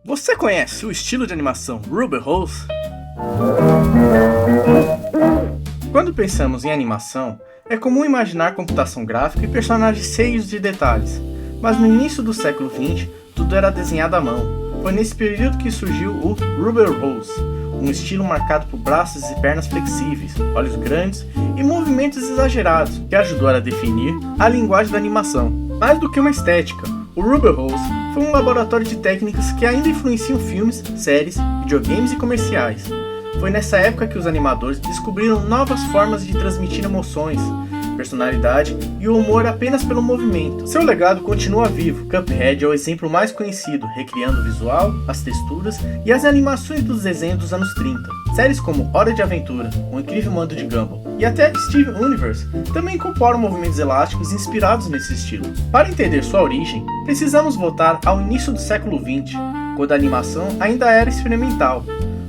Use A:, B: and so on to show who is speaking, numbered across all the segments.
A: Você conhece o estilo de animação Rubber Hose? Quando pensamos em animação, é comum imaginar computação gráfica e personagens cheios de detalhes, mas no início do século XX, tudo era desenhado à mão. Foi nesse período que surgiu o Rubber Hose, um estilo marcado por braços e pernas flexíveis, olhos grandes e movimentos exagerados, que ajudou a definir a linguagem da animação. Mais do que uma estética, o Rubber Hose foi um laboratório de técnicas que ainda influenciam filmes, séries, videogames e comerciais. Foi nessa época que os animadores descobriram novas formas de transmitir emoções, personalidade e o humor apenas pelo movimento. Seu legado continua vivo. Cuphead é o exemplo mais conhecido, recriando o visual, as texturas e as animações dos desenhos dos anos 30. Séries como Hora de Aventura, O Incrível Mundo de Gumball e até Steven Universe também incorporam movimentos elásticos inspirados nesse estilo. Para entender sua origem, precisamos voltar ao início do século XX, quando a animação ainda era experimental.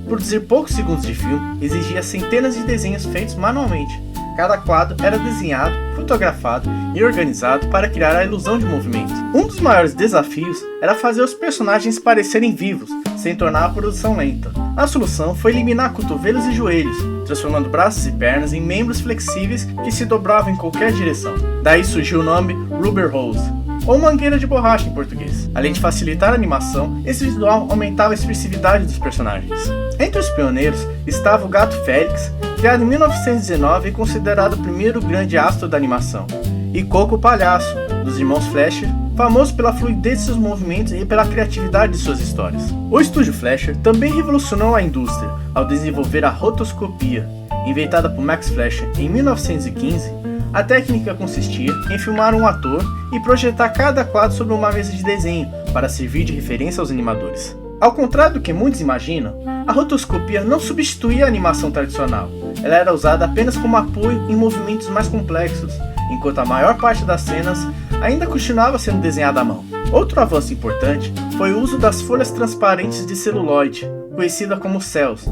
A: Produzir poucos segundos de filme exigia centenas de desenhos feitos manualmente. Cada quadro era desenhado, fotografado e organizado para criar a ilusão de movimento. Um dos maiores desafios era fazer os personagens parecerem vivos, sem tornar a produção lenta. A solução foi eliminar cotovelos e joelhos, transformando braços e pernas em membros flexíveis que se dobravam em qualquer direção. Daí surgiu o nome Rubber Hose, ou mangueira de borracha em português. Além de facilitar a animação, esse visual aumentava a expressividade dos personagens. Entre os pioneiros estava o Gato Félix, criado em 1919 e considerado o primeiro grande astro da animação, e Coco o Palhaço, dos irmãos Fleischer, famoso pela fluidez de seus movimentos e pela criatividade de suas histórias. O estúdio Fleischer também revolucionou a indústria ao desenvolver a rotoscopia. Inventada por Max Fleischer em 1915, a técnica consistia em filmar um ator e projetar cada quadro sobre uma mesa de desenho para servir de referência aos animadores. Ao contrário do que muitos imaginam, a rotoscopia não substituía a animação tradicional. Ela era usada apenas como apoio em movimentos mais complexos, enquanto a maior parte das cenas ainda continuava sendo desenhada à mão. Outro avanço importante foi o uso das folhas transparentes de celuloide, conhecida como cels.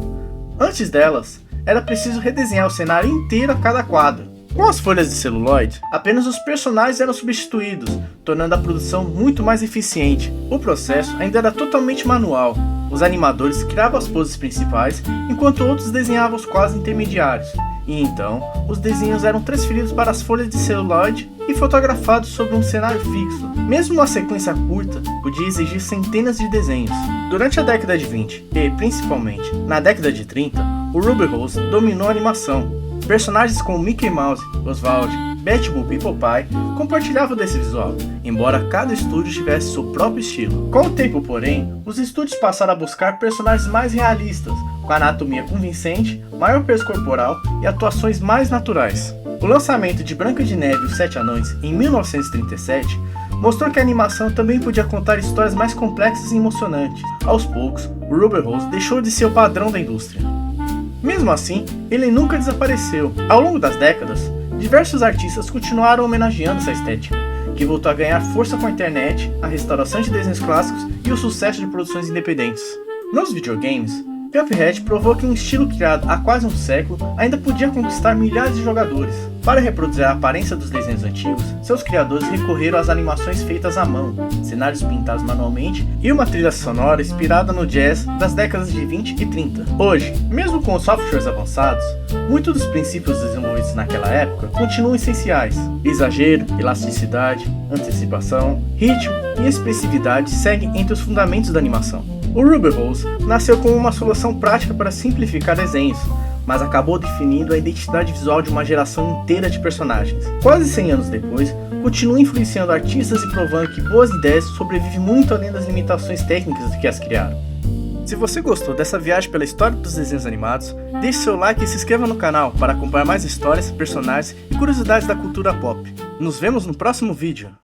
A: Antes delas, era preciso redesenhar o cenário inteiro a cada quadro. Com as folhas de celuloide, apenas os personagens eram substituídos, tornando a produção muito mais eficiente. O processo ainda era totalmente manual. Os animadores criavam as poses principais, enquanto outros desenhavam os quadros intermediários. E então, os desenhos eram transferidos para as folhas de celuloide e fotografados sobre um cenário fixo. Mesmo uma sequência curta, podia exigir centenas de desenhos. Durante a década de 20 e, principalmente, na década de 30, o Rubber Hose dominou a animação. Personagens como Mickey Mouse, Oswald, Betty Boop e Popeye compartilhavam desse visual, embora cada estúdio tivesse seu próprio estilo. Com o tempo, porém, os estúdios passaram a buscar personagens mais realistas, com anatomia convincente, maior peso corporal e atuações mais naturais. O lançamento de Branca de Neve e os Sete Anões em 1937 mostrou que a animação também podia contar histórias mais complexas e emocionantes. Aos poucos, o Rubber Hose deixou de ser o padrão da indústria. Mesmo assim, ele nunca desapareceu. Ao longo das décadas, diversos artistas continuaram homenageando essa estética, que voltou a ganhar força com a internet, a restauração de desenhos clássicos e o sucesso de produções independentes. Nos videogames, Cuphead provou que um estilo criado há quase um século ainda podia conquistar milhares de jogadores. Para reproduzir a aparência dos desenhos antigos, seus criadores recorreram às animações feitas à mão, cenários pintados manualmente e uma trilha sonora inspirada no jazz das décadas de 20 e 30. Hoje, mesmo com os softwares avançados, muitos dos princípios desenvolvidos naquela época continuam essenciais. Exagero, elasticidade, antecipação, ritmo e expressividade seguem entre os fundamentos da animação. O Rubber Hose nasceu como uma solução prática para simplificar desenhos, mas acabou definindo a identidade visual de uma geração inteira de personagens. Quase 100 anos depois, continua influenciando artistas e provando que boas ideias sobrevivem muito além das limitações técnicas que as criaram. Se você gostou dessa viagem pela história dos desenhos animados, deixe seu like e se inscreva no canal para acompanhar mais histórias, personagens e curiosidades da cultura pop. Nos vemos no próximo vídeo!